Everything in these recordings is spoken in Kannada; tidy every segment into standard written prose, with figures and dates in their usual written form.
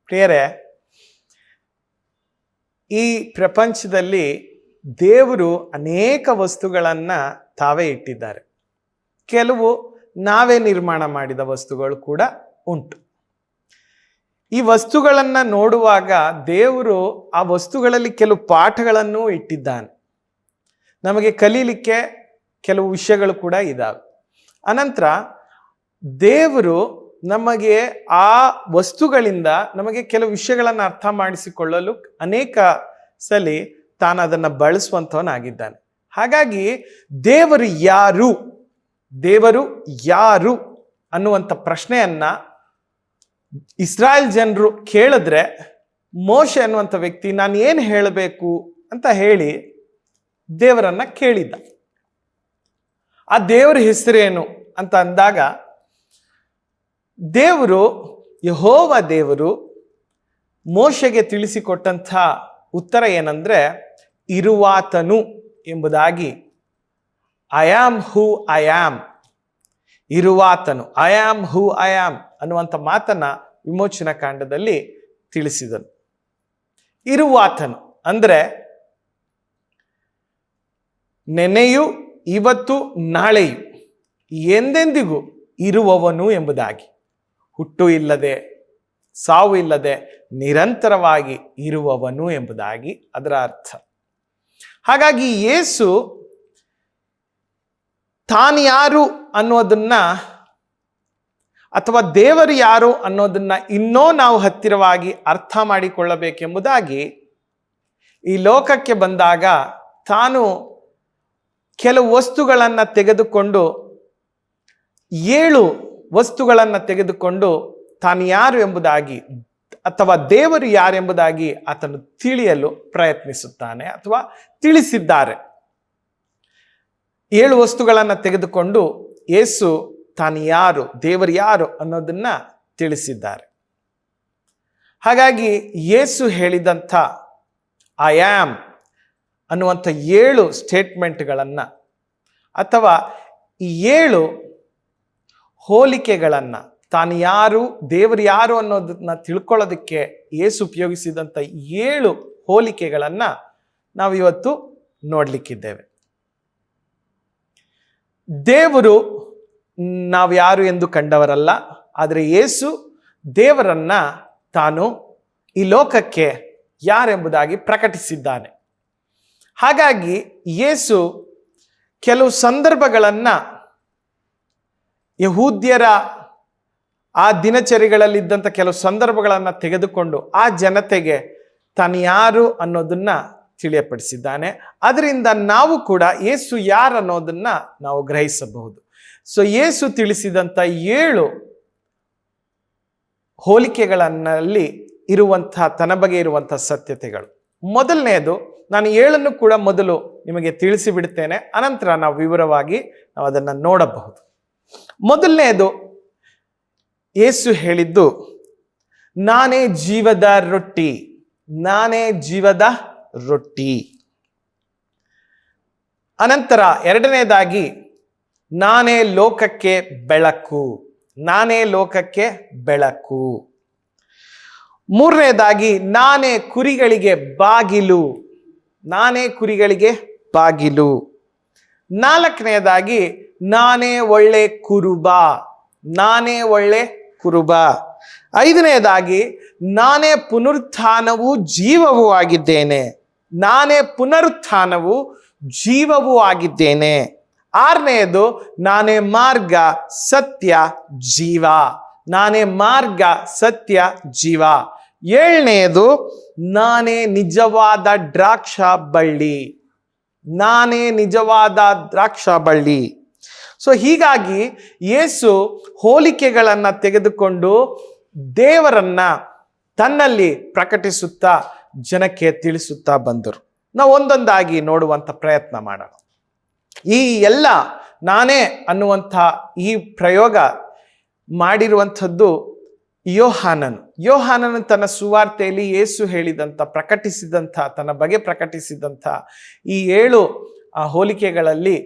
ಪ್ರಿಯರೇ, ಈ ಪ್ರಪಂಚದಲ್ಲಿ ದೇವರು ಅನೇಕ ವಸ್ತುಗಳನ್ನು ತಾವೇ ಇಟ್ಟಿದ್ದಾರೆ. ಕೆಲವು ನಾವೇ ನಿರ್ಮಾಣ ಮಾಡಿದ ವಸ್ತುಗಳು ಕೂಡ ಉಂಟು. ಈ ವಸ್ತುಗಳನ್ನು ನೋಡುವಾಗ ದೇವರು ಆ ವಸ್ತುಗಳಲ್ಲಿ ಕೆಲವು ಪಾಠಗಳನ್ನು ಇಟ್ಟಿದ್ದಾನೆ. ನಮಗೆ ಕಲೀಲಿಕ್ಕೆ ಕೆಲವು ವಿಷಯಗಳು ಕೂಡ ಇದ್ದಾವೆ. ಅನಂತರ ದೇವರು ನಮಗೆ ಆ ವಸ್ತುಗಳಿಂದ ನಮಗೆ ಕೆಲವು ವಿಷಯಗಳನ್ನು ಅರ್ಥ ಮಾಡಿಸಿಕೊಳ್ಳಲು ಅನೇಕ ಸಲ ತಾನು ಅದನ್ನು ಬಳಸುವಂಥವನಾಗಿದ್ದಾನೆ. ಹಾಗಾಗಿ ದೇವರು ಯಾರು ಅನ್ನುವಂಥ ಪ್ರಶ್ನೆಯನ್ನ ಇಸ್ರಾಯೇಲ್ ಜನರು ಕೇಳಿದ್ರೆ ಮೋಶೆ ಅನ್ನುವಂಥ ವ್ಯಕ್ತಿ ನಾನು ಏನು ಹೇಳಬೇಕು ಅಂತ ಹೇಳಿ ದೇವರನ್ನ ಕೇಳಿದ್ದ. ಆ ದೇವರ ಹೆಸರೇನು ಅಂತ ಅಂದಾಗ ಯೆಹೋವ ದೇವರು ಮೋಶೆಗೆ ತಿಳಿಸಿಕೊಟ್ಟಂಥ ಉತ್ತರ ಏನಂದ್ರೆ, ಇರುವಾತನು ಎಂಬುದಾಗಿ I am who I am, ಇರುವಾತನು I am who I am ಅನ್ನುವಂಥ ಮಾತನ್ನ ವಿಮೋಚನಾ ಕಾಂಡದಲ್ಲಿ ತಿಳಿಸಿದನು. ಇರುವಾತನು ಅಂದ್ರೆ ನೆನೆಯು ಇವತ್ತು ನಾಳೆಯು ಎಂದೆಂದಿಗೂ ಇರುವವನು ಎಂಬುದಾಗಿ, ಹುಟ್ಟು ಇಲ್ಲದೆ ಸಾವು ಇಲ್ಲದೆ ನಿರಂತರವಾಗಿ ಇರುವವನು ಎಂಬುದಾಗಿ ಅದರ ಅರ್ಥ. ಹಾಗಾಗಿ ಯೇಸು ತಾನು ಯಾರು ಅನ್ನೋದನ್ನ ಅಥವಾ ದೇವರು ಯಾರು ಅನ್ನೋದನ್ನ ಇನ್ನೂ ನಾವು ಹತ್ತಿರವಾಗಿ ಅರ್ಥ ಮಾಡಿಕೊಳ್ಳಬೇಕೆಂಬುದಾಗಿ ಈ ಲೋಕಕ್ಕೆ ಬಂದಾಗ ತಾನು ಕೆಲವು ವಸ್ತುಗಳನ್ನು ತೆಗೆದುಕೊಂಡು 7 ವಸ್ತುಗಳನ್ನು ತೆಗೆದುಕೊಂಡು ತಾನು ಯಾರು ಎಂಬುದಾಗಿ ಅಥವಾ ದೇವರು ಯಾರೆಂಬುದಾಗಿ ಆತನು ತಿಳಿಯಲು ಪ್ರಯತ್ನಿಸುತ್ತಾನೆ ಅಥವಾ ತಿಳಿಸಿದ್ದಾರೆ. 7 ವಸ್ತುಗಳನ್ನು ತೆಗೆದುಕೊಂಡು ಯೇಸು ತಾನು ಯಾರು, ದೇವರು ಯಾರು ಅನ್ನೋದನ್ನ ತಿಳಿಸಿದ್ದಾರೆ. ಹಾಗಾಗಿ ಯೇಸು ಹೇಳಿದಂಥ ಐ ಆಮ್ ಅನ್ನುವಂಥ 7 ಸ್ಟೇಟ್ಮೆಂಟ್ಗಳನ್ನು ಅಥವಾ 7 ಹೋಲಿಕೆಗಳನ್ನು, ತಾನು ಯಾರು, ದೇವರು ಯಾರು ಅನ್ನೋದನ್ನ ತಿಳ್ಕೊಳ್ಳೋದಕ್ಕೆ ಯೇಸು ಉಪಯೋಗಿಸಿದಂಥ 7 ಹೋಲಿಕೆಗಳನ್ನು ನಾವು ಇವತ್ತು ನೋಡಲಿಕ್ಕಿದ್ದೇವೆ. ದೇವರು ನಾವು ಯಾರು ಎಂದು ಕಂಡವರಲ್ಲ, ಆದರೆ ಯೇಸು ದೇವರನ್ನ ತಾನು ಈ ಲೋಕಕ್ಕೆ ಯಾರೆಂಬುದಾಗಿ ಪ್ರಕಟಿಸಿದ್ದಾನೆ. ಹಾಗಾಗಿ ಯೇಸು ಕೆಲವು ಸಂದರ್ಭಗಳನ್ನು ಯಹೂದ್ಯರ ಆ ದಿನಚರಿಗಳಲ್ಲಿದ್ದಂಥ ಕೆಲವು ಸಂದರ್ಭಗಳನ್ನು ತೆಗೆದುಕೊಂಡು ಆ ಜನತೆಗೆ ತಾನು ಯಾರು ಅನ್ನೋದನ್ನ ತಿಳಿಯಪಡಿಸಿದ್ದಾನೆ. ಅದರಿಂದ ನಾವು ಕೂಡ ಯೇಸು ಯಾರು ಅನ್ನೋದನ್ನ ನಾವು ಗ್ರಹಿಸಬಹುದು. ಸೊ ಯೇಸು ತಿಳಿಸಿದಂಥ 7 ಹೋಲಿಕೆಗಳಲ್ಲಿ ಇರುವಂತಹ ತನ್ನ ಬಗ್ಗೆ ಇರುವಂತಹ ಸತ್ಯತೆಗಳು. ಮೊದಲನೆಯದು, ನಾನು 7 ಕೂಡ ಮೊದಲು ನಿಮಗೆ ತಿಳಿಸಿಬಿಡ್ತೇನೆ, ಅನಂತರ ನಾವು ವಿವರವಾಗಿ ನಾವು ಅದನ್ನು ನೋಡಬಹುದು. ಮೊದಲನೆಯದು, ಯೇಸು ಹೇಳಿದ್ದು ನಾನೇ ಜೀವದ ರೊಟ್ಟಿ, ನಾನೇ ಜೀವದ ರೊಟ್ಟಿ. ಅನಂತರ ಎರಡನೇದಾಗಿ ನಾನೇ ಲೋಕಕ್ಕೆ ಬೆಳಕು, ನಾನೇ ಲೋಕಕ್ಕೆ ಬೆಳಕು. ಮೂರನೇದಾಗಿ ನಾನೇ ಕುರಿಗಳಿಗೆ ಬಾಗಿಲು, ನಾನೇ ಕುರಿಗಳಿಗೆ ಬಾಗಿಲು. ನಾಲ್ಕನೇದಾಗಿ ನಾನೇ ಒಳ್ಳೆ ಕುರುಬ, ನಾನೇ ಒಳ್ಳೆ ಕುರುಬ. ಐದನೇದಾಗಿ ನಾನೇ ಪುನರುತ್ಥಾನವೂ ಜೀವವೂ ಆಗಿದ್ದೇನೆ, ನಾನೇ ಪುನರುತ್ಥಾನವೂ ಜೀವವೂ ಆಗಿದ್ದೇನೆ. ಆರನೆಯದು ನಾನೇ ಮಾರ್ಗ ಸತ್ಯ ಜೀವ, ನಾನೇ ಮಾರ್ಗ ಸತ್ಯ ಜೀವ. ಏಳನೆಯದು ನಾನೇ ನಿಜವಾದ ದ್ರಾಕ್ಷ ಬಳ್ಳಿ, ನಾನೇ ನಿಜವಾದ ದ್ರಾಕ್ಷ ಬಳ್ಳಿ. ಸೊ ಹೀಗಾಗಿ ಯೇಸು ಹೋಲಿಕೆಗಳನ್ನು ತೆಗೆದುಕೊಂಡು ದೇವರನ್ನ ತನ್ನಲ್ಲಿ ಪ್ರಕಟಿಸುತ್ತಾ ಜನಕ್ಕೆ ತಿಳಿಸುತ್ತಾ ಬಂದರು. ನಾವು ಒಂದೊಂದಾಗಿ ನೋಡುವಂಥ ಪ್ರಯತ್ನ ಮಾಡೋಣ. ಈ ಎಲ್ಲ ನಾನೇ ಅನ್ನುವಂಥ ಈ ಪ್ರಯೋಗ ಮಾಡಿರುವಂಥದ್ದು ಯೋಹಾನನು ತನ್ನ ಸುವಾರ್ತೆಯಲ್ಲಿ ಯೇಸು ಹೇಳಿದಂಥ ಪ್ರಕಟಿಸಿದಂಥ ತನ್ನ ಬಗ್ಗೆ ಪ್ರಕಟಿಸಿದಂಥ ಈ 7 ಹೋಲಿಕೆಗಳಲ್ಲಿ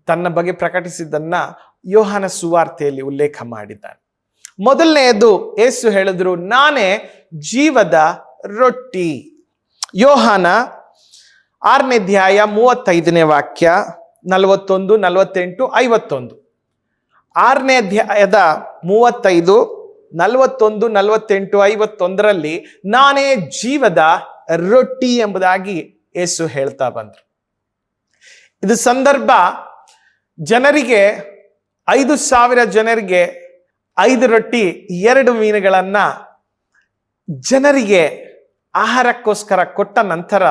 ತನ್ನ ಬಗ್ಗೆ ಪ್ರಕಟಿಸಿದ್ದನ್ನ ಯೋಹಾನ ಸುವಾರ್ತೆಯಲ್ಲಿ ಉಲ್ಲೇಖ ಮಾಡಿದ್ದಾನೆ. ಮೊದಲನೆಯದು ಯೇಸು ಹೇಳಿದ್ರು ನಾನೇ ಜೀವದ ರೊಟ್ಟಿ. ಯೋಹಾನ 6ನೇ ಅಧ್ಯಾಯ 35ನೇ ವಾಕ್ಯ, 41, 48, 51. 6ನೇ ಅಧ್ಯಾಯದ 35, 41, 48, 51ರಲ್ಲಿ ನಾನೇ ಜೀವದ ರೊಟ್ಟಿ ಎಂಬುದಾಗಿ ಯೇಸು ಹೇಳ್ತಾ ಬಂದ್ರು. ಇದು ಸಂದರ್ಭ ಜನರಿಗೆ 5,000 ಜನರಿಗೆ 5 ರೊಟ್ಟಿ 2 ಮೀನುಗಳನ್ನ ಜನರಿಗೆ ಆಹಾರಕ್ಕೋಸ್ಕರ ಕೊಟ್ಟ ನಂತರ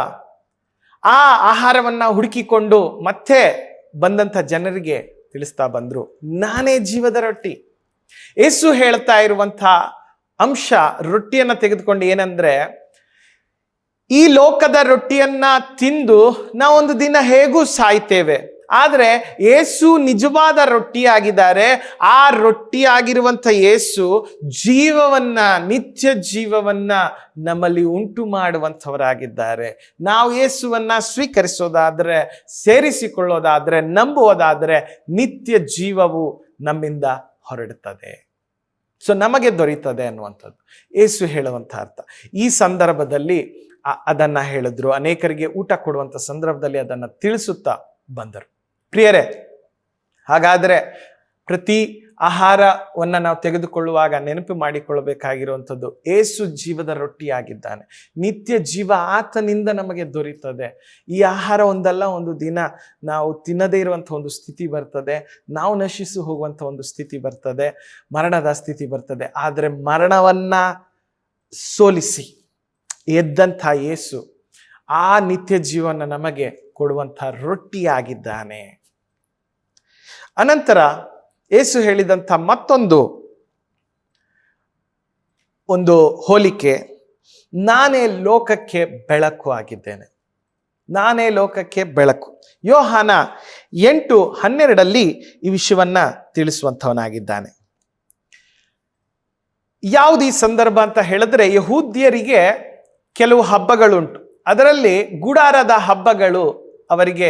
ಆ ಆಹಾರವನ್ನ ಹುಡುಕಿಕೊಂಡು ಮತ್ತೆ ಬಂದಂಥ ಜನರಿಗೆ ತಿಳಿಸ್ತಾ ಬಂದ್ರು, ನಾನೇ ಜೀವದ ರೊಟ್ಟಿ. ಯೇಸು ಹೇಳ್ತಾ ಇರುವಂಥ ಅಂಶ ರೊಟ್ಟಿಯನ್ನ ತೆಗೆದುಕೊಂಡು ಏನಂದ್ರೆ, ಈ ಲೋಕದ ರೊಟ್ಟಿಯನ್ನ ತಿಂದು ನಾವೊಂದು ದಿನ ಹೇಗೂ ಸಾಯ್ತೇವೆ. ಆದರೆ ಯೇಸು ನಿಜವಾದ ರೊಟ್ಟಿಯಾಗಿದ್ದಾರೆ. ಆ ರೊಟ್ಟಿಯಾಗಿರುವಂಥ ಯೇಸು ಜೀವವನ್ನ, ನಿತ್ಯ ಜೀವವನ್ನ ನಮ್ಮಲ್ಲಿ ಉಂಟು ಮಾಡುವಂಥವರಾಗಿದ್ದಾರೆ. ನಾವು ಯೇಸುವನ್ನ ಸ್ವೀಕರಿಸೋದಾದ್ರೆ, ಸೇರಿಸಿಕೊಳ್ಳೋದಾದ್ರೆ, ನಂಬುವುದಾದ್ರೆ ನಿತ್ಯ ಜೀವವು ನಮ್ಮಿಂದ ಹೊರಡುತ್ತದೆ. ಸೊ ನಮಗೆ ದೊರೀತದೆ ಅನ್ನುವಂಥದ್ದು ಯೇಸು ಹೇಳುವಂಥ ಅರ್ಥ. ಈ ಸಂದರ್ಭದಲ್ಲಿ ಅದನ್ನ ಹೇಳಿದ್ರು. ಅನೇಕರಿಗೆ ಊಟ ಕೊಡುವಂಥ ಸಂದರ್ಭದಲ್ಲಿ ಅದನ್ನ ತಿಳಿಸುತ್ತಾ ಬಂದರು. ಪ್ರಿಯರೇ, ಹಾಗಾದ್ರೆ ಪ್ರತಿ ಆಹಾರವನ್ನ ನಾವು ತೆಗೆದುಕೊಳ್ಳುವಾಗ ನೆನಪು ಮಾಡಿಕೊಳ್ಳಬೇಕಾಗಿರುವಂಥದ್ದು, ಯೇಸು ಜೀವದ ರೊಟ್ಟಿಯಾಗಿದ್ದಾನೆ. ನಿತ್ಯ ಜೀವ ಆತನಿಂದ ನಮಗೆ ದೊರೀತದೆ. ಈ ಆಹಾರ ಒಂದಲ್ಲ ಒಂದು ದಿನ ನಾವು ತಿನ್ನದೇ ಇರುವಂಥ ಒಂದು ಸ್ಥಿತಿ ಬರ್ತದೆ, ನಾವು ನಶಿಸಿ ಹೋಗುವಂಥ ಒಂದು ಸ್ಥಿತಿ ಬರ್ತದೆ, ಮರಣದ ಸ್ಥಿತಿ ಬರ್ತದೆ. ಆದರೆ ಮರಣವನ್ನ ಸೋಲಿಸಿ ಎದ್ದಂಥ ಯೇಸು ಆ ನಿತ್ಯ ಜೀವನ ನಮಗೆ ಕೊಡುವಂಥ ರೊಟ್ಟಿಯಾಗಿದ್ದಾನೆ. ಅನಂತರ ಯೇಸು ಹೇಳಿದಂಥ ಮತ್ತೊಂದು ಹೋಲಿಕೆ, ನಾನೇ ಲೋಕಕ್ಕೆ ಬೆಳಕು ಆಗಿದ್ದೇನೆ. ನಾನೇ ಲೋಕಕ್ಕೆ ಬೆಳಕು. ಯೋಹಾನ 8:12 ಈ ವಿಷಯವನ್ನ ತಿಳಿಸುವಂಥವನಾಗಿದ್ದಾನೆ. ಯಾವುದು ಈ ಸಂದರ್ಭ ಅಂತ ಹೇಳಿದ್ರೆ, ಯಹೂದ್ಯರಿಗೆ ಕೆಲವು ಹಬ್ಬಗಳುಂಟು. ಅದರಲ್ಲಿ ಗುಡಾರದ ಹಬ್ಬಗಳು ಅವರಿಗೆ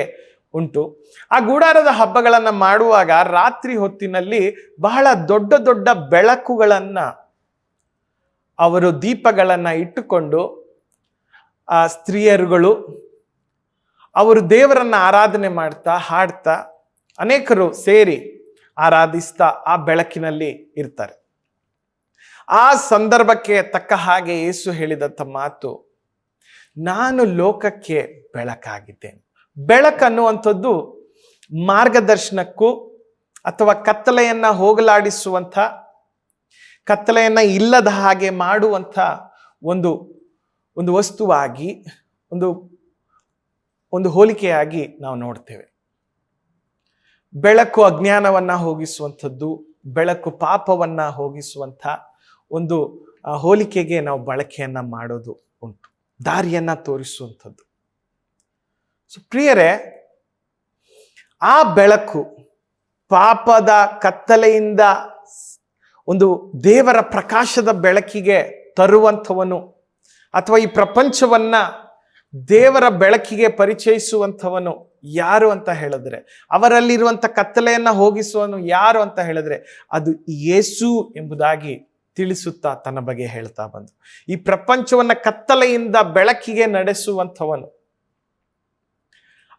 ಉಂಟು. ಆ ಗುಡಾರದ ಹಬ್ಬಗಳನ್ನ ಮಾಡುವಾಗ ರಾತ್ರಿ ಹೊತ್ತಿನಲ್ಲಿ ಬಹಳ ದೊಡ್ಡ ದೊಡ್ಡ ಬೆಳಕುಗಳನ್ನ, ಅವರು ದೀಪಗಳನ್ನ ಇಟ್ಟುಕೊಂಡು ಆ ಸ್ತ್ರೀಯರುಗಳು ಅವರು ದೇವರನ್ನ ಆರಾಧನೆ ಮಾಡ್ತಾ, ಹಾಡ್ತಾ, ಅನೇಕರು ಸೇರಿ ಆರಾಧಿಸ್ತಾ ಆ ಬೆಳಕಿನಲ್ಲಿ ಇರ್ತಾರೆ. ಆ ಸಂದರ್ಭಕ್ಕೆ ತಕ್ಕ ಹಾಗೆ ಯೇಸು ಹೇಳಿದಂಥ ಮಾತು, ನಾನು ಲೋಕಕ್ಕೆ ಬೆಳಕಾಗಿದ್ದೇನೆ. ಬೆಳಕನ್ನುವಂಥದ್ದು ಮಾರ್ಗದರ್ಶನಕ್ಕೂ ಅಥವಾ ಕತ್ತಲೆಯನ್ನ ಹೋಗಲಾಡಿಸುವಂಥ, ಕತ್ತಲೆಯನ್ನ ಇಲ್ಲದ ಹಾಗೆ ಮಾಡುವಂಥ ಒಂದು ವಸ್ತುವಾಗಿ, ಒಂದು ಹೋಲಿಕೆಯಾಗಿ ನಾವು ನೋಡ್ತೇವೆ. ಬೆಳಕು ಅಜ್ಞಾನವನ್ನ ಹೋಗಿಸುವಂಥದ್ದು, ಬೆಳಕು ಪಾಪವನ್ನ ಹೋಗಿಸುವಂಥ ಒಂದು ಹೋಲಿಕೆಗೆ ನಾವು ಬಳಕೆಯನ್ನ ಮಾಡೋದು ಉಂಟು, ದಾರಿಯನ್ನ ತೋರಿಸುವಂಥದ್ದು. ಸೊ ಪ್ರಿಯರೇ, ಆ ಬೆಳಕು ಪಾಪದ ಕತ್ತಲೆಯಿಂದ ಒಂದು ದೇವರ ಪ್ರಕಾಶದ ಬೆಳಕಿಗೆ ತರುವಂಥವನು, ಅಥವಾ ಈ ಪ್ರಪಂಚವನ್ನ ದೇವರ ಬೆಳಕಿಗೆ ಪರಿಚಯಿಸುವಂಥವನು ಯಾರು ಅಂತ ಹೇಳಿದ್ರೆ, ಅವರಲ್ಲಿರುವಂಥ ಕತ್ತಲೆಯನ್ನ ಹೋಗಿಸುವನು ಯಾರು ಅಂತ ಹೇಳಿದ್ರೆ, ಅದು ಯೇಸು ಎಂಬುದಾಗಿ ತಿಳಿಸುತ್ತಾ ತನ್ನ ಬಗ್ಗೆ ಹೇಳ್ತಾ ಬಂದು, ಈ ಪ್ರಪಂಚವನ್ನ ಕತ್ತಲೆಯಿಂದ ಬೆಳಕಿಗೆ ನಡೆಸುವಂಥವನು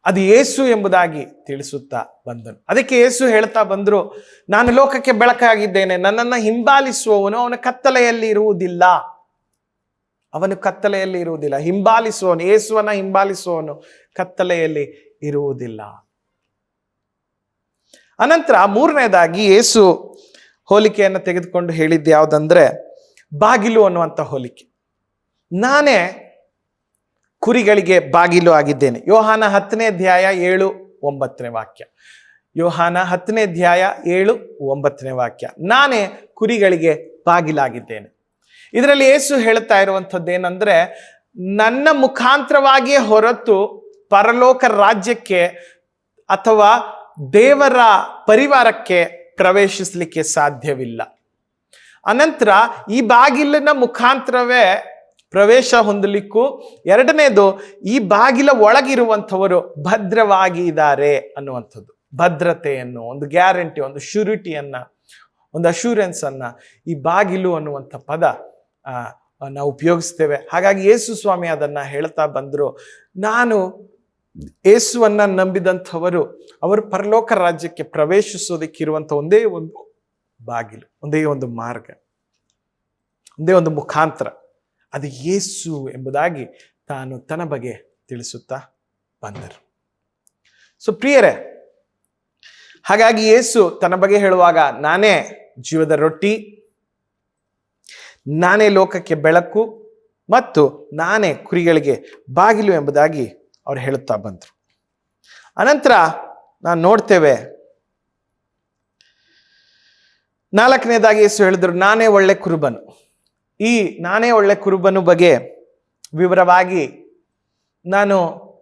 ಅದು ಯೇಸು ಎಂಬುದಾಗಿ ತಿಳಿಸುತ್ತಾ ಬಂದನು. ಅದಕ್ಕೆ ಯೇಸು ಹೇಳ್ತಾ ಬಂದ್ರು, ನಾನು ಲೋಕಕ್ಕೆ ಬೆಳಕಾಗಿದ್ದೇನೆ, ನನ್ನನ್ನು ಹಿಂಬಾಲಿಸುವವನು ಅವನ ಕತ್ತಲೆಯಲ್ಲಿ ಇರುವುದಿಲ್ಲ. ಅವನು ಕತ್ತಲೆಯಲ್ಲಿ ಇರುವುದಿಲ್ಲ. ಹಿಂಬಾಲಿಸುವವನು, ಯೇಸುವನ್ನ ಹಿಂಬಾಲಿಸುವವನು ಕತ್ತಲೆಯಲ್ಲಿ ಇರುವುದಿಲ್ಲ. ಅನಂತರ 3ನೇದಾಗಿ ಯೇಸು ಹೋಲಿಕೆಯನ್ನು ತೆಗೆದುಕೊಂಡು ಹೇಳಿದ್ದು ಯಾವುದಂದ್ರೆ, ಬಾಗಿಲು ಅನ್ನುವಂಥ ಹೋಲಿಕೆ. ನಾನೇ ಕುರಿಗಳಿಗೆ ಬಾಗಿಲು ಆಗಿದ್ದೇನೆ. ಯೋಹಾನ 10ನೇ ಅಧ್ಯಾಯ 7-9ನೇ ವಾಕ್ಯ. ಯೋಹಾನ 10ನೇ ಅಧ್ಯಾಯ 7-9ನೇ ವಾಕ್ಯ. ನಾನೇ ಕುರಿಗಳಿಗೆ ಬಾಗಿಲಾಗಿದ್ದೇನೆ. ಇದರಲ್ಲಿ ಯೇಸು ಹೇಳ್ತಾ ಇರುವಂಥದ್ದು ಏನಂದ್ರೆ, ನನ್ನ ಮುಖಾಂತರವಾಗಿಯೇ ಹೊರತು ಪರಲೋಕ ರಾಜ್ಯಕ್ಕೆ ಅಥವಾ ದೇವರ ಪರಿವಾರಕ್ಕೆ ಪ್ರವೇಶಿಸಲಿಕ್ಕೆ ಸಾಧ್ಯವಿಲ್ಲ. ಅನಂತರ ಈ ಬಾಗಿಲಿನ ಮುಖಾಂತರವೇ ಪ್ರವೇಶ ಹೊಂದಲಿಕ್ಕೂ, ಎರಡನೇದು ಈ ಬಾಗಿಲ ಒಳಗಿರುವಂಥವರು ಭದ್ರವಾಗಿ ಇದ್ದಾರೆ ಅನ್ನುವಂಥದ್ದು. ಭದ್ರತೆಯನ್ನು, ಒಂದು ಗ್ಯಾರಂಟಿ, ಒಂದು ಶ್ಯೂರಿಟಿಯನ್ನ, ಒಂದು ಅಶ್ಯೂರೆನ್ಸ್ ಅನ್ನ ಈ ಬಾಗಿಲು ಅನ್ನುವಂಥ ಪದ ನಾವು ಉಪಯೋಗಿಸ್ತೇವೆ. ಹಾಗಾಗಿ ಯೇಸು ಸ್ವಾಮಿ ಅದನ್ನ ಹೇಳ್ತಾ ಬಂದ್ರು, ನಾನು ಯೇಸುವನ್ನ ನಂಬಿದಂಥವರು ಅವರು ಪರಲೋಕ ರಾಜ್ಯಕ್ಕೆ ಪ್ರವೇಶಿಸೋದಕ್ಕಿರುವಂಥ ಒಂದೇ ಒಂದು ಬಾಗಿಲು, ಒಂದೇ ಒಂದು ಮಾರ್ಗ, ಒಂದೇ ಒಂದು ಮುಖಾಂತರ, ಅದು ಯೇಸು ಎಂಬುದಾಗಿ ತಾನು ತನ್ನ ಬಗ್ಗೆ ತಿಳಿಸುತ್ತಾ ಬಂದರು. ಸೊ ಪ್ರಿಯರೇ, ಹಾಗಾಗಿ ಯೇಸು ತನ್ನ ಬಗ್ಗೆ ಹೇಳುವಾಗ ನಾನೇ ಜೀವದ ರೊಟ್ಟಿ, ನಾನೇ ಲೋಕಕ್ಕೆ ಬೆಳಕು ಮತ್ತು ನಾನೇ ಕುರಿಗಳಿಗೆ ಬಾಗಿಲು ಎಂಬುದಾಗಿ ಅವ್ರು ಹೇಳುತ್ತಾ ಬಂದರು. ಅನಂತರ ನಾವು ನೋಡ್ತೇವೆ, 4ನೇದಾಗಿ ಯೇಸು ಹೇಳಿದ್ರು, ನಾನೇ ಒಳ್ಳೆ ಕುರುಬನು. ಈ ನಾನೇ ಒಳ್ಳೆ ಕುರುಬನು ಬಗ್ಗೆ ವಿವರವಾಗಿ ನಾನು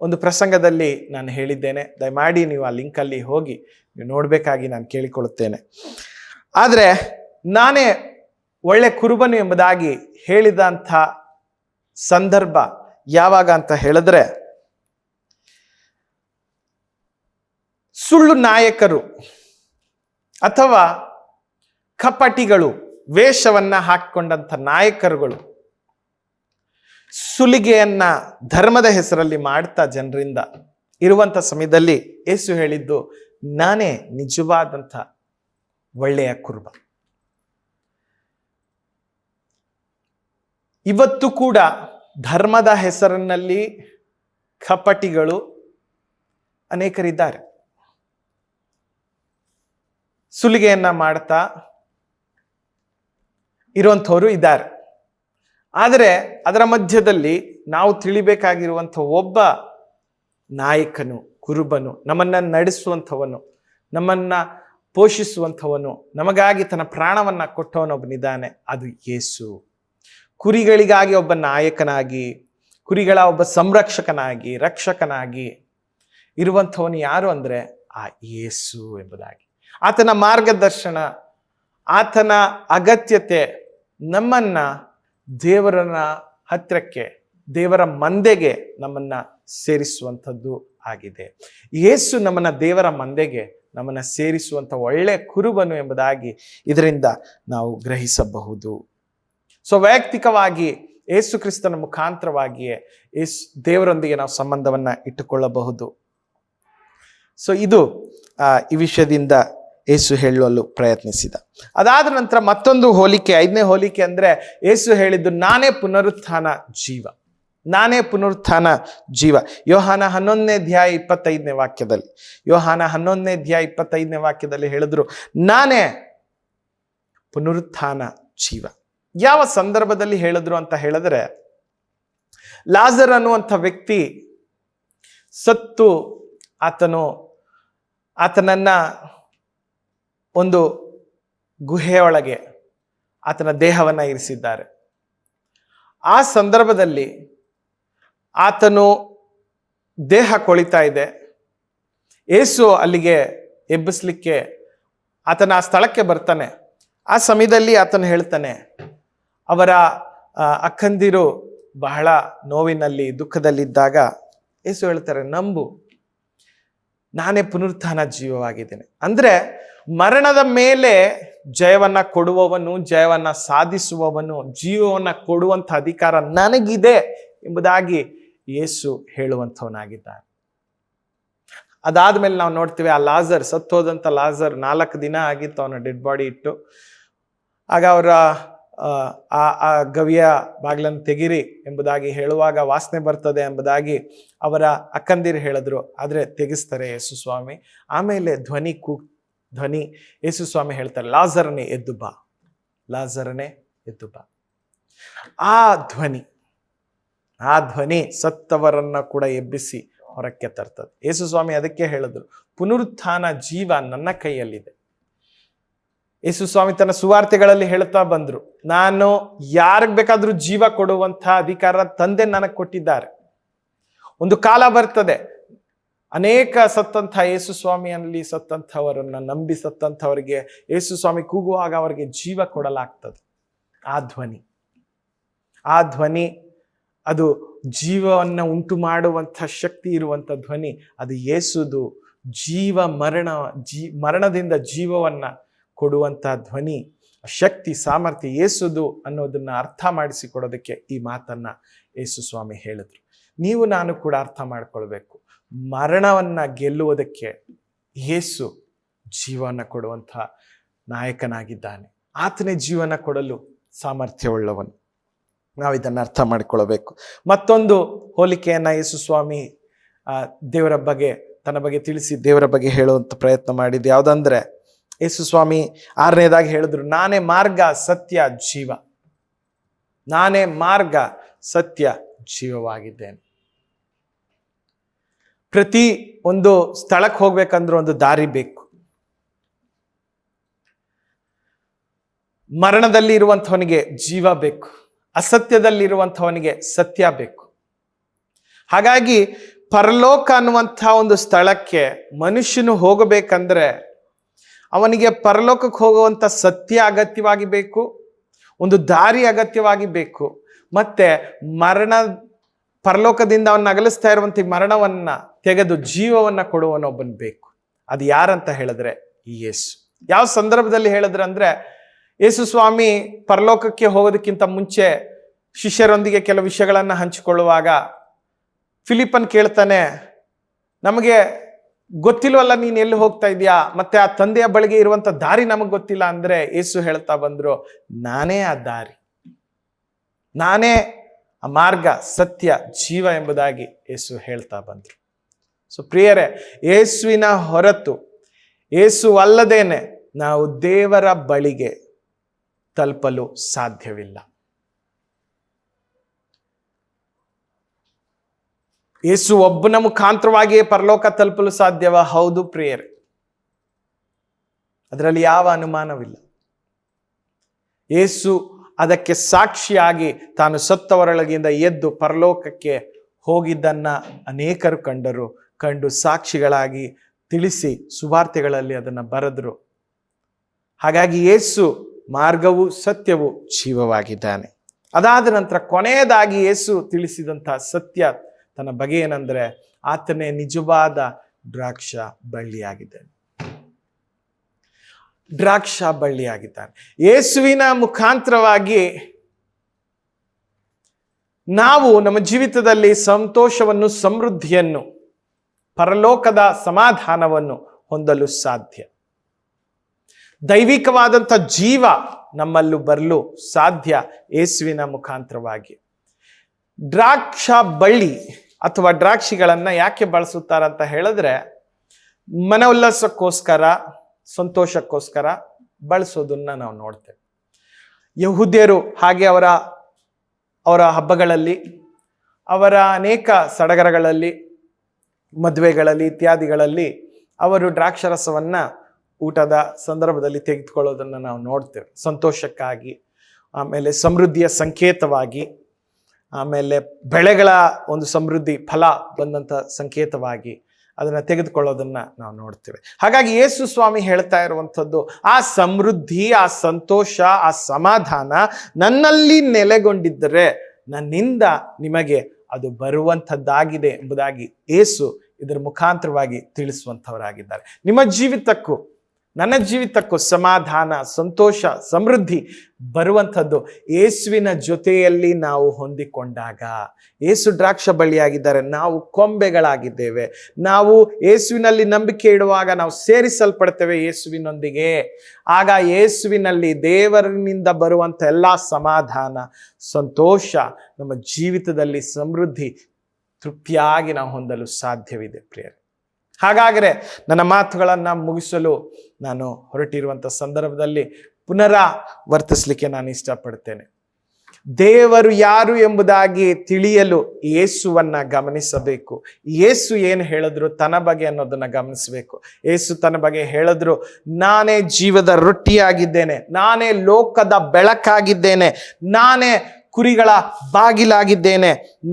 ಒಂದು ಪ್ರಸಂಗದಲ್ಲಿ ನಾನು ಹೇಳಿದ್ದೇನೆ. ದಯಮಾಡಿ ನೀವು ಆ ಲಿಂಕಲ್ಲಿ ಹೋಗಿ ನೀವು ನೋಡಬೇಕಾಗಿ ನಾನು ಕೇಳಿಕೊಳ್ಳುತ್ತೇನೆ. ಆದರೆ ನಾನೇ ಒಳ್ಳೆ ಕುರುಬನು ಎಂಬುದಾಗಿ ಹೇಳಿದಂಥ ಸಂದರ್ಭ ಯಾವಾಗ ಅಂತ ಹೇಳಿದ್ರೆ, ಸುಳ್ಳು ನಾಯಕರು ಅಥವಾ ಕಪಟಿಗಳು, ವೇಷವನ್ನ ಹಾಕಿಕೊಂಡಂಥ ನಾಯಕರುಗಳು ಸುಲಿಗೆಯನ್ನ ಧರ್ಮದ ಹೆಸರಲ್ಲಿ ಮಾಡ್ತಾ ಜನರಿಂದ ಇರುವಂಥ ಸಮಯದಲ್ಲಿ ಯೇಸು ಹೇಳಿದ್ದು, ನಾನೇ ನಿಜವಾದಂಥ ಒಳ್ಳೆಯ ಕುರುಬ. ಇವತ್ತು ಕೂಡ ಧರ್ಮದ ಹೆಸರಿನಲ್ಲಿ ಕಪಟಿಗಳು ಅನೇಕರಿದ್ದಾರೆ. ಸುಲಿಗೆಯನ್ನ ಮಾಡ್ತಾ ಇರುವಂಥವರು ಇದ್ದಾರೆ. ಆದರೆ ಅದರ ಮಧ್ಯದಲ್ಲಿ ನಾವು ತಿಳಿಬೇಕಾಗಿರುವಂಥ ಒಬ್ಬ ನಾಯಕನು, ಕುರುಬನು, ನಮ್ಮನ್ನ ನಡೆಸುವಂಥವನು, ನಮ್ಮನ್ನ ಪೋಷಿಸುವಂಥವನು, ನಮಗಾಗಿ ತನ್ನ ಪ್ರಾಣವನ್ನ ಕೊಟ್ಟವನೊಬ್ಬನಿದ್ದಾನೆ, ಅದು ಯೇಸು. ಕುರಿಗಳಿಗಾಗಿ ಒಬ್ಬ ನಾಯಕನಾಗಿ, ಕುರಿಗಳ ಒಬ್ಬ ಸಂರಕ್ಷಕನಾಗಿ, ರಕ್ಷಕನಾಗಿ ಇರುವಂಥವನು ಯಾರು ಅಂದರೆ ಆ ಯೇಸು ಎಂಬುದಾಗಿ. ಆತನ ಮಾರ್ಗದರ್ಶನ, ಆತನ ಅಗತ್ಯತೆ ನಮ್ಮನ್ನ ದೇವರನ ಹತ್ತಿರಕ್ಕೆ, ದೇವರ ಮಂದೆಗೆ ನಮ್ಮನ್ನ ಸೇರಿಸುವಂಥದ್ದು ಆಗಿದೆ. ಯೇಸು ನಮ್ಮನ್ನ ದೇವರ ಮಂದೆಗೆ ನಮ್ಮನ್ನ ಸೇರಿಸುವಂಥ ಒಳ್ಳೆ ಕುರುಬನು ಎಂಬುದಾಗಿ ಇದರಿಂದ ನಾವು ಗ್ರಹಿಸಬಹುದು. ಸೊ ವೈಯಕ್ತಿಕವಾಗಿ ಯೇಸು ಕ್ರಿಸ್ತನ ಮುಖಾಂತರವಾಗಿಯೇ ದೇವರೊಂದಿಗೆ ನಾವು ಸಂಬಂಧವನ್ನ ಇಟ್ಟುಕೊಳ್ಳಬಹುದು. ಸೊ ಇದು ಈ ವಿಷಯದಿಂದ ಯೇಸು ಹೇಳಲು ಪ್ರಯತ್ನಿಸಿದ. ಅದಾದ ನಂತರ ಮತ್ತೊಂದು ಹೋಲಿಕೆ, 5ನೇ ಹೋಲಿಕೆ ಅಂದ್ರೆ ಯೇಸು ಹೇಳಿದ್ದು, ನಾನೇ ಪುನರುತ್ಥಾನ ಜೀವ, ನಾನೇ ಪುನರುತ್ಥಾನ ಜೀವ. ಯೋಹಾನ 11ನೇ ಅಧ್ಯಾಯ 25ನೇ ವಾಕ್ಯದಲ್ಲಿ, ಯೋಹಾನ 11ನೇ ಅಧ್ಯಾಯ 25ನೇ ವಾಕ್ಯದಲ್ಲಿ ಹೇಳಿದ್ರು, ನಾನೇ ಪುನರುತ್ಥಾನ ಜೀವ. ಯಾವ ಸಂದರ್ಭದಲ್ಲಿ ಹೇಳಿದ್ರು ಅಂತ ಹೇಳಿದ್ರೆ, ಲಾಜರ್ ಅನ್ನುವಂಥ ವ್ಯಕ್ತಿ ಸತ್ತು ಆತನನ್ನ ಒಂದು ಗುಹೆಯೊಳಗೆ ಆತನ ದೇಹವನ್ನ ಇರಿಸಿದ್ದಾರೆ. ಆ ಸಂದರ್ಭದಲ್ಲಿ ಆತನು ದೇಹ ಕೊಳಿತಾ ಇದೆ. ಯೇಸು ಅಲ್ಲಿಗೆ ಎಬ್ಬಿಸ್ಲಿಕ್ಕೆ ಆತನ ಆ ಸ್ಥಳಕ್ಕೆ ಬರ್ತಾನೆ. ಆ ಸಮಯದಲ್ಲಿ ಆತನು ಹೇಳ್ತಾನೆ, ಅವರ ಅಕ್ಕಂದಿರು ಬಹಳ ನೋವಿನಲ್ಲಿ, ದುಃಖದಲ್ಲಿದ್ದಾಗ ಯೇಸು ಹೇಳ್ತಾರೆ, ನಂಬು, ನಾನೇ ಪುನರುತ್ಥಾನ ಜೀವವಾಗಿದ್ದೇನೆ. ಅಂದ್ರೆ ಮರಣದ ಮೇಲೆ ಜಯವನ್ನ ಕೊಡುವವನು, ಜಯವನ್ನ ಸಾಧಿಸುವವನು, ಜೀವವನ್ನ ಕೊಡುವಂಥ ಅಧಿಕಾರ ನನಗಿದೆ ಎಂಬುದಾಗಿ ಯೇಸು ಹೇಳುವಂಥವನಾಗಿದ್ದಾನೆ. ಅದಾದ್ಮೇಲೆ ನಾವು ನೋಡ್ತೀವಿ, ಆ ಲಾಜರ್, ಸತ್ತೋದಂಥ ಲಾಜರ್ 4 ದಿನ ಆಗಿತ್ತು ಅವನ ಡೆಡ್ ಬಾಡಿ ಇಟ್ಟು. ಆಗ ಅವರ ಆ ಗವಿಯ ಬಾಗಿಲನ್ನು ತೆಗಿರಿ ಎಂಬುದಾಗಿ ಹೇಳುವಾಗ ವಾಸನೆ ಬರ್ತದೆ ಎಂಬುದಾಗಿ ಅವರ ಅಕ್ಕಂದಿರು ಹೇಳಿದ್ರು. ಆದ್ರೆ ತೆಗಿಸ್ತಾರೆ ಯೇಸು ಸ್ವಾಮಿ. ಆಮೇಲೆ ಧ್ವನಿ ಯೇಸು ಸ್ವಾಮಿ ಹೇಳ್ತಾರೆ, ಲಾಜರನೇ ಎದ್ದು ಬಾ, ಲಾಜರನೇ ಎದ್ದು ಬಾ. ಆ ಧ್ವನಿ ಸತ್ತವರನ್ನ ಕೂಡ ಎಬ್ಬಿಸಿ ಹೊರಕ್ಕೆ ತರ್ತದೆ. ಯೇಸು ಸ್ವಾಮಿ ಅದಕ್ಕೆ ಹೇಳಿದ್ರು, ಪುನರುತ್ಥಾನ ಜೀವ ನನ್ನ ಕೈಯಲ್ಲಿದೆ. ಯೇಸು ಸ್ವಾಮಿ ತನ್ನ ಸುವಾರ್ತೆಗಳಲ್ಲಿ ಹೇಳ್ತಾ ಬಂದ್ರು, ನಾನು ಯಾರಿಗೆ ಬೇಕಾದ್ರೂ ಜೀವ ಕೊಡುವಂಥ ಅಧಿಕಾರ ತಂದೆ ನನಗೆ ಕೊಟ್ಟಿದ್ದಾರೆ. ಒಂದು ಕಾಲ ಬರ್ತದೆ, ಅನೇಕ ಸತ್ತಂಥ ಯೇಸು ಸ್ವಾಮಿಯಲ್ಲಿ ಸತ್ತಂಥವರನ್ನ ನಂಬಿ ಸತ್ತಂಥವರಿಗೆ ಯೇಸು ಸ್ವಾಮಿ ಕೂಗುವಾಗ ಅವರಿಗೆ ಜೀವ ಕೊಡಲಾಗ್ತದೆ. ಆ ಧ್ವನಿ ಅದು ಜೀವವನ್ನು ಉಂಟು ಮಾಡುವಂಥ ಶಕ್ತಿ ಇರುವಂಥ ಧ್ವನಿ. ಅದು ಯೇಸುದು ಮರಣದಿಂದ ಜೀವವನ್ನ ಕೊಡುವಂಥ ಧ್ವನಿ ಶಕ್ತಿ ಸಾಮರ್ಥ್ಯ ಯೇಸುದು ಅನ್ನೋದನ್ನ ಅರ್ಥ ಮಾಡಿಸಿಕೊಡೋದಕ್ಕೆ ಈ ಮಾತನ್ನ ಯೇಸು ಸ್ವಾಮಿ ಹೇಳಿದ್ರು. ನೀವು ನಾನು ಕೂಡ ಅರ್ಥ ಮಾಡ್ಕೊಳ್ಬೇಕು, ಮರಣವನ್ನ ಗೆಲ್ಲುವುದಕ್ಕೆ ಯೇಸು ಜೀವನ ಕೊಡುವಂಥ ನಾಯಕನಾಗಿದ್ದಾನೆ. ಆತನೇ ಜೀವನ ಕೊಡಲು ಸಾಮರ್ಥ್ಯವುಳ್ಳವನು. ನಾವು ಇದನ್ನು ಅರ್ಥ ಮಾಡಿಕೊಳ್ಳಬೇಕು. ಮತ್ತೊಂದು ಹೋಲಿಕೆಯನ್ನ ಯೇಸು ಸ್ವಾಮಿ ದೇವರ ಬಗ್ಗೆ, ತನ್ನ ಬಗ್ಗೆ ತಿಳಿಸಿ ದೇವರ ಬಗ್ಗೆ ಹೇಳುವಂಥ ಪ್ರಯತ್ನ ಮಾಡಿದ್ದು ಯಾವುದಂದ್ರೆ, ಯೇಸು ಸ್ವಾಮಿ 6ನೇದಾಗಿ ಹೇಳಿದ್ರು, ನಾನೇ ಮಾರ್ಗ ಸತ್ಯ ಜೀವ. ನಾನೇ ಮಾರ್ಗ ಸತ್ಯ ಜೀವವಾಗಿದ್ದೇನೆ. ಪ್ರತಿ ಒಂದು ಸ್ಥಳಕ್ಕೆ ಹೋಗ್ಬೇಕಂದ್ರೆ ಒಂದು ದಾರಿ ಬೇಕು. ಮರಣದಲ್ಲಿ ಇರುವಂಥವನಿಗೆ ಜೀವ ಬೇಕು, ಅಸತ್ಯದಲ್ಲಿ ಇರುವಂಥವನಿಗೆ ಸತ್ಯ ಬೇಕು. ಹಾಗಾಗಿ ಪರಲೋಕ ಅನ್ನುವಂಥ ಒಂದು ಸ್ಥಳಕ್ಕೆ ಮನುಷ್ಯನು ಹೋಗಬೇಕಂದ್ರೆ ಅವನಿಗೆ ಪರಲೋಕಕ್ಕೆ ಹೋಗುವಂಥ ಸತ್ಯ ಅಗತ್ಯವಾಗಿ ಬೇಕು, ಒಂದು ದಾರಿ ಅಗತ್ಯವಾಗಿ ಬೇಕು. ಮತ್ತೆ ಪರಲೋಕದಿಂದ ಅವನ್ನ ಅಗಲಿಸ್ತಾ ಇರುವಂಥ ಮರಣವನ್ನ ತೆಗೆದು ಜೀವವನ್ನ ಕೊಡುವನೊಬ್ಬನ್ ಬೇಕು. ಅದು ಯಾರಂತ ಹೇಳಿದ್ರೆ ಯೇಸು. ಯಾವ ಸಂದರ್ಭದಲ್ಲಿ ಹೇಳಿದ್ರೆ ಅಂದ್ರೆ, ಯೇಸು ಸ್ವಾಮಿ ಪರಲೋಕಕ್ಕೆ ಹೋಗೋದಕ್ಕಿಂತ ಮುಂಚೆ ಶಿಷ್ಯರೊಂದಿಗೆ ಕೆಲವು ವಿಷಯಗಳನ್ನ ಹಂಚಿಕೊಳ್ಳುವಾಗ ಫಿಲಿಪ್ಪನ್ ಕೇಳ್ತಾನೆ, ನಮಗೆ ಗೊತ್ತಿಲ್ವಲ್ಲ ನೀನು ಎಲ್ಲಿ ಹೋಗ್ತಾ ಇದೆಯಾ, ಮತ್ತೆ ಆ ತಂದೆಯ ಬಳಿಗೆ ಇರುವಂತ ದಾರಿ ನಮಗೆ ಗೊತ್ತಿಲ್ಲ ಅಂದ್ರೆ ಯೇಸು ಹೇಳ್ತಾ ಬಂದ್ರು, ನಾನೇ ಆ ದಾರಿ, ನಾನೇ ಆ ಮಾರ್ಗ ಸತ್ಯ ಜೀವ ಎಂಬುದಾಗಿ ಯೇಸು ಹೇಳ್ತಾ ಬಂದ್ರು. ಸೊ ಪ್ರಿಯರೇ, ಯೇಸುವಿನ ಹೊರತು, ಯೇಸು ಅಲ್ಲದೇನೆ ನಾವು ದೇವರ ಬಳಿಗೆ ತಲುಪಲು ಸಾಧ್ಯವಿಲ್ಲ. ಯೇಸು ಒಬ್ಬನ ಮುಖಾಂತರವಾಗಿಯೇ ಪರಲೋಕ ತಲುಪಲು ಸಾಧ್ಯವ? ಹೌದು ಪ್ರಿಯರೇ, ಅದರಲ್ಲಿ ಯಾವ ಅನುಮಾನವಿಲ್ಲ. ಯೇಸು ಅದಕ್ಕೆ ಸಾಕ್ಷಿಯಾಗಿ ತಾನು ಸತ್ತವರೊಳಗಿಂದ ಎದ್ದು ಪರಲೋಕಕ್ಕೆ ಹೋಗಿದ್ದನ್ನ ಅನೇಕರು ಕಂಡು ಸಾಕ್ಷಿಗಳಾಗಿ ತಿಳಿಸಿ ಸುವಾರ್ತೆಗಳಲ್ಲಿ ಅದನ್ನು ಬರೆದ್ರು. ಹಾಗಾಗಿ ಯೇಸು ಮಾರ್ಗವು ಸತ್ಯವು ಜೀವವಾಗಿದ್ದಾನೆ. ಅದಾದ ನಂತರ ಕೊನೆಯದಾಗಿ ಯೇಸು ತಿಳಿಸಿದಂತಹ ಸತ್ಯ ತನ್ನ ಬಗ್ಗೆ ಏನಂದ್ರೆ, ಆತನೇ ನಿಜವಾದ ದ್ರಾಕ್ಷ ಬಳ್ಳಿಯಾಗಿದ್ದಾನೆ. ದ್ರಾಕ್ಷ ಬಳ್ಳಿಯಾಗಿದ್ದಾನೆ. ಯೇಸುವಿನ ಮುಖಾಂತರವಾಗಿ ನಾವು ನಮ್ಮ ಜೀವಿತದಲ್ಲಿ ಸಂತೋಷವನ್ನು, ಸಮೃದ್ಧಿಯನ್ನು, ಪರಲೋಕದ ಸಮಾಧಾನವನ್ನು ಹೊಂದಲು ಸಾಧ್ಯ. ದೈವಿಕವಾದಂಥ ಜೀವ ನಮ್ಮಲ್ಲೂ ಬರಲು ಸಾಧ್ಯ ಯೇಸುವಿನ ಮುಖಾಂತರವಾಗಿ. ದ್ರಾಕ್ಷ ಬಳ್ಳಿ ಅಥವಾ ದ್ರಾಕ್ಷಿಗಳನ್ನ ಯಾಕೆ ಬಳಸುತ್ತಾರಂತ ಹೇಳಿದ್ರೆ, ಮನೋಲ್ಲಾಸಕ್ಕೋಸ್ಕರ, ಸಂತೋಷಕ್ಕೋಸ್ಕರ ಬಳಸೋದನ್ನ ನಾವು ನೋಡ್ತೇವೆ. ಯಹೂದ್ಯರು ಹಾಗೆ ಅವರ ಹಬ್ಬಗಳಲ್ಲಿ, ಅವರ ಅನೇಕ ಸಡಗರಗಳಲ್ಲಿ, ಮದುವೆಗಳಲ್ಲಿ ಇತ್ಯಾದಿಗಳಲ್ಲಿ ಅವರು ದ್ರಾಕ್ಷರಸವನ್ನ ಊಟದ ಸಂದರ್ಭದಲ್ಲಿ ತೆಗೆದುಕೊಳ್ಳೋದನ್ನು ನಾವು ನೋಡ್ತೇವೆ. ಸಂತೋಷಕ್ಕಾಗಿ, ಆಮೇಲೆ ಸಮೃದ್ಧಿಯ ಸಂಕೇತವಾಗಿ, ಆಮೇಲೆ ಬೆಳೆಗಳ ಒಂದು ಸಮೃದ್ಧಿ ಫಲ ಬಂದಂಥ ಸಂಕೇತವಾಗಿ ಅದನ್ನು ತೆಗೆದುಕೊಳ್ಳೋದನ್ನ ನಾವು ನೋಡ್ತೇವೆ. ಹಾಗಾಗಿ ಯೇಸು ಸ್ವಾಮಿ ಹೇಳ್ತಾ ಇರುವಂಥದ್ದು, ಆ ಸಮೃದ್ಧಿ, ಆ ಸಂತೋಷ, ಆ ಸಮಾಧಾನ ನನ್ನಲ್ಲಿ ನೆಲೆಗೊಂಡಿದ್ದರೆ ನನ್ನಿಂದ ನಿಮಗೆ ಅದು ಬರುವಂಥದ್ದಾಗಿದೆ ಎಂಬುದಾಗಿ ಯೇಸು ಇದರ ಮುಖಾಂತರವಾಗಿ ತಿಳಿಸುವಂಥವರಾಗಿದ್ದಾರೆ. ನಿಮ್ಮ ಜೀವಿತಕ್ಕೂ ನನ್ನ ಜೀವಿತಕ್ಕೂ ಸಮಾಧಾನ, ಸಂತೋಷ, ಸಮೃದ್ಧಿ ಬರುವಂಥದ್ದು ಯೇಸುವಿನ ಜೊತೆಯಲ್ಲಿ ನಾವು ಹೊಂದಿಕೊಂಡಾಗ. ಯೇಸು ದ್ರಾಕ್ಷ ಬಳ್ಳಿಯಾಗಿದ್ದಾರೆ, ನಾವು ಕೊಂಬೆಗಳಾಗಿದ್ದೇವೆ. ನಾವು ಯೇಸುವಿನಲ್ಲಿ ನಂಬಿಕೆ ಇಡುವಾಗ ನಾವು ಸೇರಿಸಲ್ಪಡ್ತೇವೆ ಯೇಸುವಿನೊಂದಿಗೆ. ಆಗ ಯೇಸುವಿನಲ್ಲಿ ದೇವರಿನಿಂದ ಬರುವಂಥ ಎಲ್ಲ ಸಮಾಧಾನ, ಸಂತೋಷ ನಮ್ಮ ಜೀವಿತದಲ್ಲಿ ಸಮೃದ್ಧಿ, ತೃಪ್ತಿಯಾಗಿ ನಾವು ಹೊಂದಲು ಸಾಧ್ಯವಿದೆ ಪ್ರಿಯರೇ. ಹಾಗಾದರೆ ನನ್ನ ಮಾತುಗಳನ್ನು ಮುಗಿಸಲು ನಾನು ಹೊರಟಿರುವಂಥ ಸಂದರ್ಭದಲ್ಲಿ ಪುನರಾವರ್ತಿಸಲಿಕ್ಕೆ ನಾನು ಇಷ್ಟಪಡ್ತೇನೆ. ದೇವರು ಯಾರು ಎಂಬುದಾಗಿ ತಿಳಿಯಲು ಯೇಸುವನ್ನ ಗಮನಿಸಬೇಕು. ಯೇಸು ಏನು ಹೇಳಿದ್ರು ತನ್ನ ಬಗ್ಗೆ ಅನ್ನೋದನ್ನ ಗಮನಿಸಬೇಕು. ಯೇಸು ತನ್ನ ಬಗ್ಗೆ ಹೇಳಿದ್ರು, ನಾನೇ ಜೀವದ ರೊಟ್ಟಿಯಾಗಿದ್ದೇನೆ, ನಾನೇ ಲೋಕದ ಬೆಳಕಾಗಿದ್ದೇನೆ, ನಾನೇ ಕುರಿಗಳ ಬಾಗಿಲಾಗಿದ್ದೇನೆ,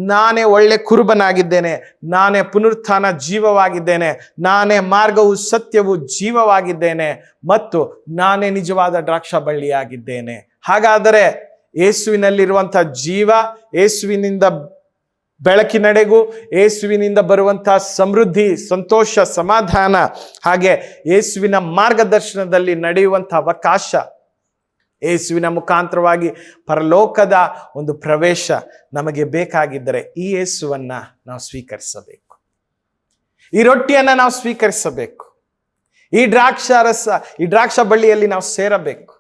ನಾನೇ ಒಳ್ಳೆ ಕುರುಬನಾಗಿದ್ದೇನೆ, ನಾನೇ ಪುನರುತ್ಥಾನ ಜೀವವಾಗಿದ್ದೇನೆ, ನಾನೇ ಮಾರ್ಗವು ಸತ್ಯವು ಜೀವವಾಗಿದ್ದೇನೆ, ಮತ್ತು ನಾನೇ ನಿಜವಾದ ದ್ರಾಕ್ಷ ಬಳ್ಳಿಯಾಗಿದ್ದೇನೆ. ಹಾಗಾದರೆ ಯೇಸುವಿನಲ್ಲಿರುವಂಥ ಜೀವ, ಯೇಸುವಿನಿಂದ ಬೆಳಕಿನೆಡೆಗೂ, ಯೇಸುವಿನಿಂದ ಬರುವಂತಹ ಸಮೃದ್ಧಿ, ಸಂತೋಷ, ಸಮಾಧಾನ, ಹಾಗೆ ಯೇಸುವಿನ ಮಾರ್ಗದರ್ಶನದಲ್ಲಿ ನಡೆಯುವಂಥ ಅವಕಾಶ ಯೇಸುವಿನ ಮುಖಾಂತರವಾಗಿ ಪರಲೋಕದ ಒಂದು ಪ್ರವೇಶ ನಮಗೆ ಬೇಕಾಗಿದ್ದರೆ ಈ ಯೇಸುವನ್ನ ನಾವು ಸ್ವೀಕರಿಸಬೇಕು. ಈ ರೊಟ್ಟಿಯನ್ನ ನಾವು ಸ್ವೀಕರಿಸಬೇಕು. ಈ ದ್ರಾಕ್ಷ ಬಳ್ಳಿಯಲ್ಲಿ ನಾವು ಸೇರಬೇಕು.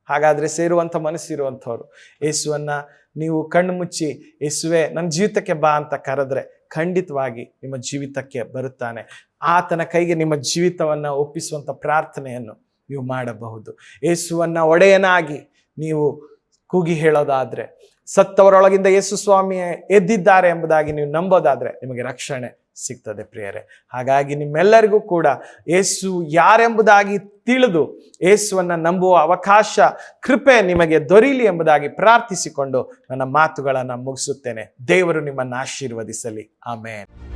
ಹಾಗಾದ್ರೆ ಸೇರುವಂಥ ಮನಸ್ಸಿರುವಂಥವ್ರು ಯೇಸುವನ್ನ ನೀವು ಕಣ್ಣು ಮುಚ್ಚಿ ಯೇಸುವೆ ನನ್ನ ಜೀವಿತಕ್ಕೆ ಬಾ ಅಂತ ಕರೆದ್ರೆ ಖಂಡಿತವಾಗಿ ನಿಮ್ಮ ಜೀವಿತಕ್ಕೆ ಬರುತ್ತಾನೆ. ಆತನ ಕೈಗೆ ನಿಮ್ಮ ಜೀವಿತವನ್ನ ಒಪ್ಪಿಸುವಂಥ ಪ್ರಾರ್ಥನೆಯನ್ನು ನೀವು ಮಾಡಬಹುದು. ಯೇಸುವನ್ನ ಒಡೆಯನಾಗಿ ನೀವು ಕೂಗಿ ಹೇಳೋದಾದ್ರೆ, ಸತ್ತವರೊಳಗಿಂದ ಯೇಸು ಸ್ವಾಮಿ ಎದ್ದಿದ್ದಾರೆ ಎಂಬುದಾಗಿ ನೀವು ನಂಬೋದಾದ್ರೆ ನಿಮಗೆ ರಕ್ಷಣೆ ಸಿಗ್ತದೆ ಪ್ರಿಯರೇ. ಹಾಗಾಗಿ ನಿಮ್ಮೆಲ್ಲರಿಗೂ ಕೂಡ ಯೇಸು ಯಾರೆಂಬುದಾಗಿ ತಿಳಿದು ಯೇಸುವನ್ನ ನಂಬುವ ಅವಕಾಶ, ಕೃಪೆ ನಿಮಗೆ ದೊರೀಲಿ ಎಂಬುದಾಗಿ ಪ್ರಾರ್ಥಿಸಿಕೊಂಡು ನನ್ನ ಮಾತುಗಳನ್ನು ಮುಗಿಸುತ್ತೇನೆ. ದೇವರು ನಿಮ್ಮನ್ನು ಆಶೀರ್ವದಿಸಲಿ. ಆಮೇನ್.